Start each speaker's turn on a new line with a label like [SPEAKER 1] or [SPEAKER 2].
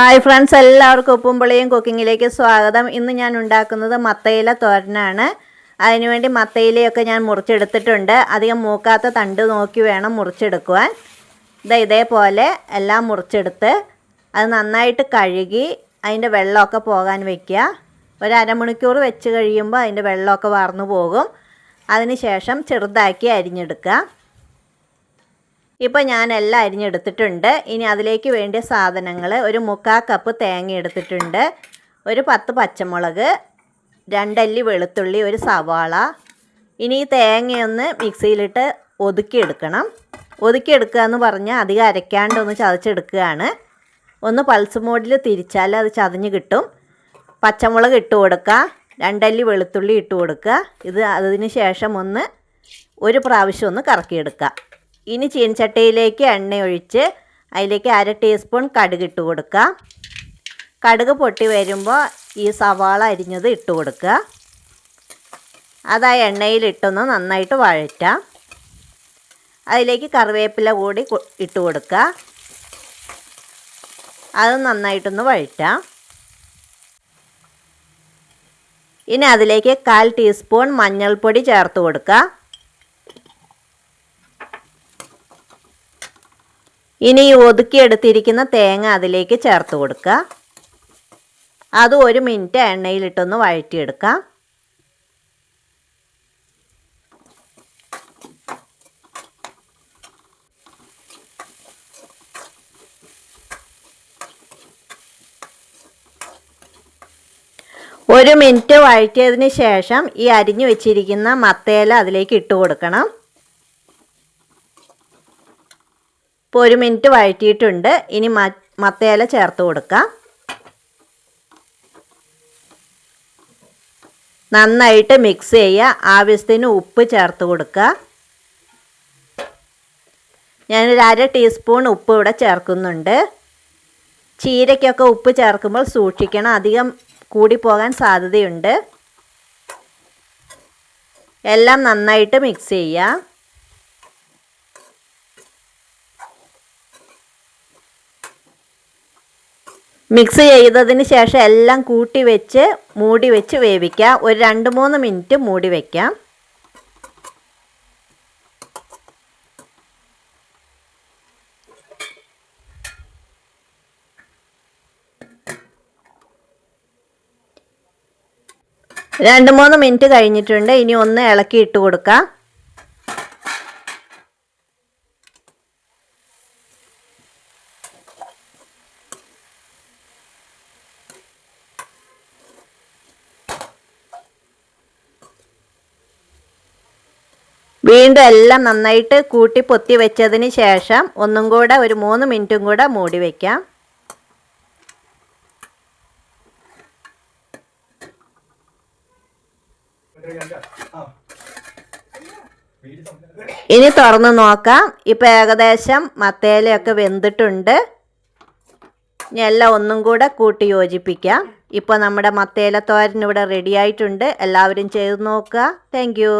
[SPEAKER 1] Hi friends, എല്ലാവർക്കും ഉപ്പും പുളിയും കുക്കിങ്ങിലേക്ക് സ്വാഗതം. ഇന്ന് ഞാൻ ഉണ്ടാക്കുന്നത് മത്തയില തോരനാണ്. അതിനുവേണ്ടി മത്തയിലയൊക്കെ ഞാൻ മുറിച്ചെടുത്തിട്ടുണ്ട്. അധികം മൂക്കാത്ത തണ്ട് നോക്കി വേണം മുറിച്ചെടുക്കുവാൻ. ഇതേപോലെ എല്ലാം മുറിച്ചെടുത്ത് അത് നന്നായിട്ട് കഴുകി അതിൻ്റെ വെള്ളമൊക്കെ പോകാൻ വയ്ക്കുക. ഒരു അരമണിക്കൂർ വെച്ച് കഴിയുമ്പോൾ അതിൻ്റെ വെള്ളമൊക്കെ വാർന്നു പോകും. അതിന് ശേഷം ചെറുതാക്കി അരിഞ്ഞെടുക്കുക. ഇപ്പോൾ ഞാൻ എല്ലാം അരിഞ്ഞെടുത്തിട്ടുണ്ട്. ഇനി അതിലേക്ക് വേണ്ടിയ സാധനങ്ങൾ: ഒരു 1/4 കപ്പ് തേങ്ങ എടുത്തിട്ടുണ്ട്, ഒരു 10 പച്ചമുളക്, 2 അല്ലി വെളുത്തുള്ളി, ഒരു സവാള. ഇനി ഈ തേങ്ങയൊന്ന് മിക്സിയിലിട്ട് ഒതുക്കിയെടുക്കണം. ഒതുക്കിയെടുക്കുക എന്ന് പറഞ്ഞാൽ അധികം അരയ്ക്കാണ്ടൊന്ന് ചതച്ചെടുക്കുകയാണ്. ഒന്ന് പൾസ് മോഡിൽ തിരിച്ചാൽ അത് ചതഞ്ഞ് കിട്ടും. പച്ചമുളക് ഇട്ട് കൊടുക്കുക, 2 അല്ലി വെളുത്തുള്ളി ഇട്ട് കൊടുക്കുക. അതിന് ശേഷം ഒരു പ്രാവശ്യം ഒന്ന് കറക്കിയെടുക്കുക. ഇനി ചീനച്ചട്ടിയിലേക്ക് എണ്ണ ഒഴിച്ച് അതിലേക്ക് 1/2 ടീസ്പൂൺ കടുക് ഇട്ട് കൊടുക്കുക. കടുക് പൊട്ടി വരുമ്പോൾ ഈ സവാള അരിഞ്ഞത് ഇട്ട് കൊടുക്കുക. അത് ആ എണ്ണയിലിട്ടൊന്ന് നന്നായിട്ട് വഴറ്റുക. അതിലേക്ക് കറിവേപ്പില കൂടി ഇട്ട് കൊടുക്കുക. അത് നന്നായിട്ടൊന്ന് വഴറ്റുക. ഇനി അതിലേക്ക് 1/4 ടീസ്പൂൺ മഞ്ഞൾപ്പൊടി ചേർത്ത് കൊടുക്കുക. ഇനി ഈ ഒതുക്കിയെടുത്തിരിക്കുന്ന തേങ്ങ അതിലേക്ക് ചേർത്ത് കൊടുക്കുക. അത് 1 മിനിറ്റ് എണ്ണയിലിട്ടൊന്ന് വഴറ്റിയെടുക്കാം. ഒരു മിനിറ്റ് വഴറ്റിയതിന് ശേഷം ഈ അരിഞ്ഞു വെച്ചിരിക്കുന്ന മത്തയില അതിലേക്ക് ഇട്ട് കൊടുക്കണം. ഇപ്പോൾ 1 മിനിറ്റ് വഴറ്റിയിട്ടുണ്ട്. ഇനി മത്തയില ചേർത്ത് കൊടുക്കാം. നന്നായിട്ട് മിക്സ് ചെയ്യുക. ആവശ്യത്തിന് ഉപ്പ് ചേർത്ത് കൊടുക്കുക. ഞാനൊരു 1/2 ടീസ്പൂൺ ഉപ്പ് ഇവിടെ ചേർക്കുന്നുണ്ട്. ചീരയ്ക്കൊക്കെ ഉപ്പ് ചേർക്കുമ്പോൾ സൂക്ഷിക്കണം, അധികം കൂടിപ്പോകാൻ സാധ്യതയുണ്ട്. എല്ലാം നന്നായിട്ട് മിക്സ് ചെയ്യുക. മിക്സ് ചെയ്തതിന് ശേഷം എല്ലാം കൂട്ടി വെച്ച് മൂടി വെച്ച് വേവിക്കാം. ഒരു 2-3 മിനിറ്റ് മൂടി വയ്ക്കാം. രണ്ട് 3 മിനിറ്റ് കഴിഞ്ഞിട്ടുണ്ട്. ഇനി ഒന്ന് ഇളക്കി ഇട്ട് കൊടുക്കാം. വീണ്ടും എല്ലാം നന്നായിട്ട് കൂട്ടി പൊത്തി വെച്ചതിന് ശേഷം ഒന്നും കൂടെ ഒരു 3 മിനിറ്റും കൂടെ മൂടി വയ്ക്കാം. ഇനി തുറന്ന് നോക്കാം. ഇപ്പോൾ ഏകദേശം മത്തയിലയൊക്കെ വെന്തിട്ടുണ്ട്. ഇനി എല്ലാം ഒന്നും കൂടെ കൂട്ടി യോജിപ്പിക്കാം. ഇപ്പോൾ നമ്മുടെ മത്തയില തോരൻ ഇവിടെ റെഡി ആയിട്ടുണ്ട്. എല്ലാവരും ചെയ്ത് നോക്കുക. Thank you.